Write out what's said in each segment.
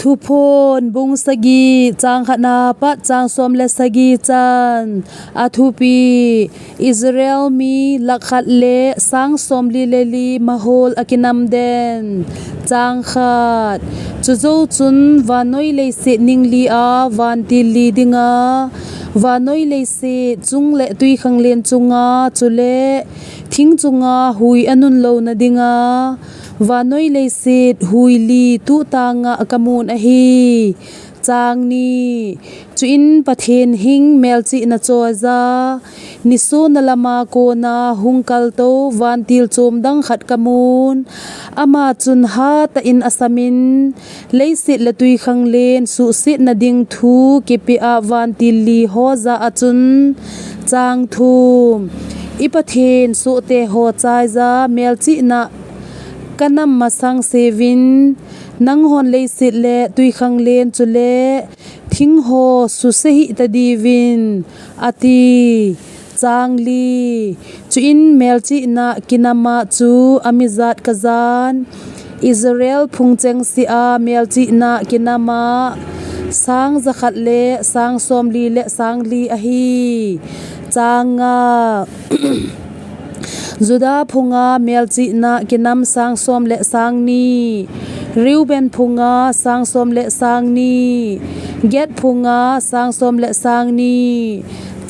ทุพนบุงสกีจางขนาปัดจางสมเลสกีจันอาทุปีอิสราเอลมีลักขัดเลสังสมลีเลลีมาโฮลอากินำเดนจางขัดจุโจจุนวานอยเลสินิงลีอาวานติลีดิงาวานอยเลสิจุงเลตุยขังเลนจุงาจุเลทิ้งจุงาหุยอนุนโลนดิงาวานอยเลสิหุยลีตุตางากมูนอฮีจางนีจุอินปะเทนหิงเมลจินาโจซานิโซนลามาโกนาหุงกัลโตวันติลโจมดังขัดกมูนอามาจุนฮาตอินอาสมินเลสิละตุยขังเลนสุสินาดิงทูกิปิอาวันติลลีโฮซาอาจุนจางทูอิปะเทนสุเตโฮจายซาเมลจินากันนำมาสังเซวินนังฮอนเลสิเลตุยขังเลนจุเลทิ้งโฮสุเสหิตดีวินอติจางลีจุอินเมลจินากินามาจูอามิซัดกะซานอิสราเอลพุงเจงซีอาเมลจินากินามาสังจะขัดเลสังสมลีเลสังลีอฮีจางาจุดาพุงาเมลจินากินำสังสมเลสังนีริวเบนพุงาสังสมเลสังนีเกตพุงาสังสมเลสังนี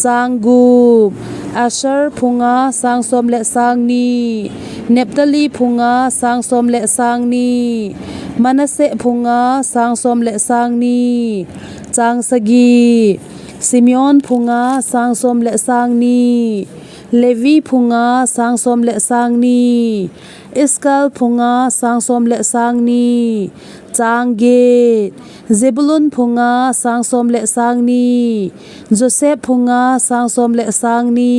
จางกูบอาเชอร์พุงาสังสมเลสังนีเนปตาลีพุงาสังสมเลสังนีมานาเซพุงาสังสมเลสังนีจางสกีซิมิออนพุงาสังสมเลสังนีเลวีพุงาสังสมเลสังนีอิสกาลพุงาสังสมเลสังนีจางเกตเซบุลุนพุงาสังสมเลสังนีโจเซฟพุงาสังสมเลสังนี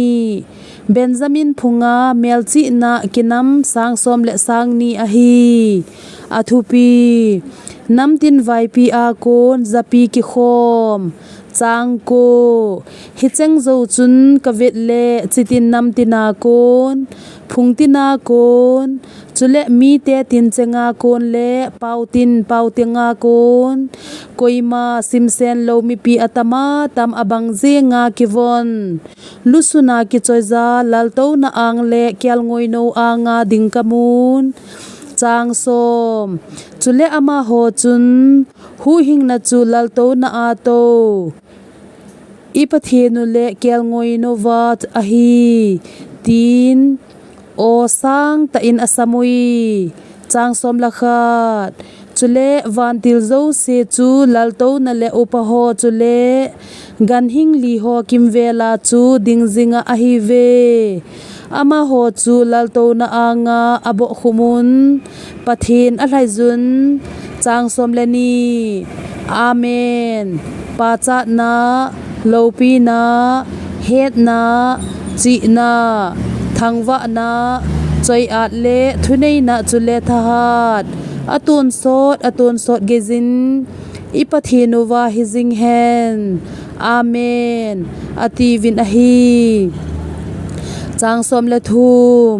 เบนจามินพุงาเมลจินากินัมสังสมเลสังนีอฮีอาทุปีนัมตินไวปีอาโกนจาปีกิโคมจางโกฮิเจงโจจุนกเวทเลจิตินนัมตินาโกนพุงตินาโกนจุเลมีเตตินเจงาโกนเลเปาตินเปาเตงาโกนโกยมาซิมเซนโลมีปีอัตมาตามอบังเจงากิวอนลุสุนากิจอยซาลัลโตนาอังเลเกียลงอยโนอางาดิงกมูนจางสมจุเลอามาโฮจุนหูหิงนาจูลัลโตนาอาโตอิปะเทนุเลเกียลงอยโนวาตอฮีตีนโอสังตะอินอสมุยจางสมละขาดจุเลวันติลโซเซจูลัลโตนาเลอุปโฮจุเลกันหิงลีโฮกิมเวลาจูดิงซิงอฮีเวอามาโฮจูลัลโตนาอางาอโบขุมุนปะเทนอะไลซุนจางสมเลนีอาเมนปาจานาโลปีนาเฮดนาจีนาทังวะนาจอยอาเลทุเนนาจุเลทหาดอตุนสดเกจินอิปะเทโนวาฮิซิงเฮนอาเมนอติวินอฮีจางสมละทุม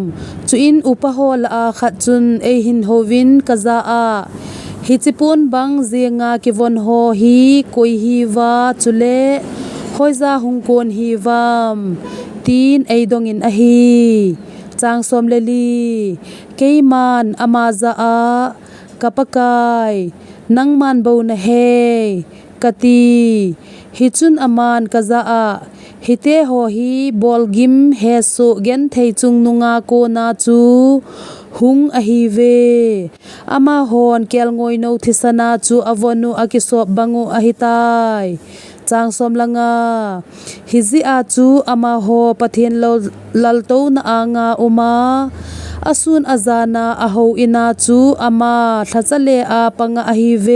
จุอินอุปโฮลอาขัดจุนเอหินโฮวินกะซาอาฮิจิปุนบังเซียงากิวอนโฮฮีกุยฮีวาจุเลฮอยซาฮุงโกนฮีวามตีนไอดงอินอฮีจางสมเลลีเกยมันอามาซาอากะปะกายนังมันโบนะเฮกะตีฮิจุนอามานกะซาอาฮิเตโฮฮีบอลกิมเฮสุเกนเทจุงนุงาโกนาจูหุงอฮีเวอามาฮอนเกลงอยโนทิสนาจูอวนูอากิสอบบังูอหิตายจางสมลังาฮิซิอาจูอามาโฮปะเทนโลลัลโตนาอางาอุมาอาซุนอาซานาอาโฮอินาจูอามาทัซเลอาปังอฮีเว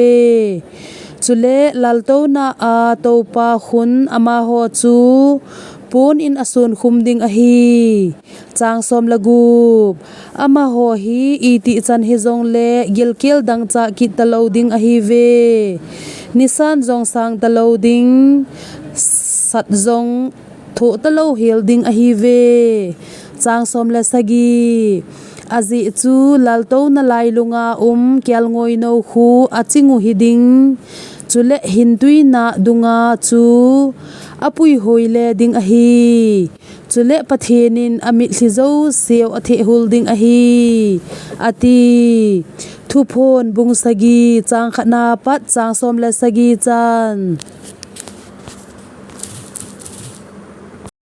จุเลลัลโตนาอาโตปาขุนอามาโฮจูปูนอินอสุนคุมดิงอฮีจางสมละกูบอามาโฮฮีอีติจันฮิจงเลกิลกิลดังจากกิตะโลดิงอฮีเวนิสันจงสังตะโลดิงสัตจงโถตะโลเฮลดิงอฮีเวจางสมละสกี azi chu lalto na lai lunga kyal ngoi no khu achingu hiding chule hindui na dunga chu apui hoile ding a hi chule pathenin amit hlizo seo athe holding a hi ati thuphon bung sagi chang khana pat chang som le sagi chan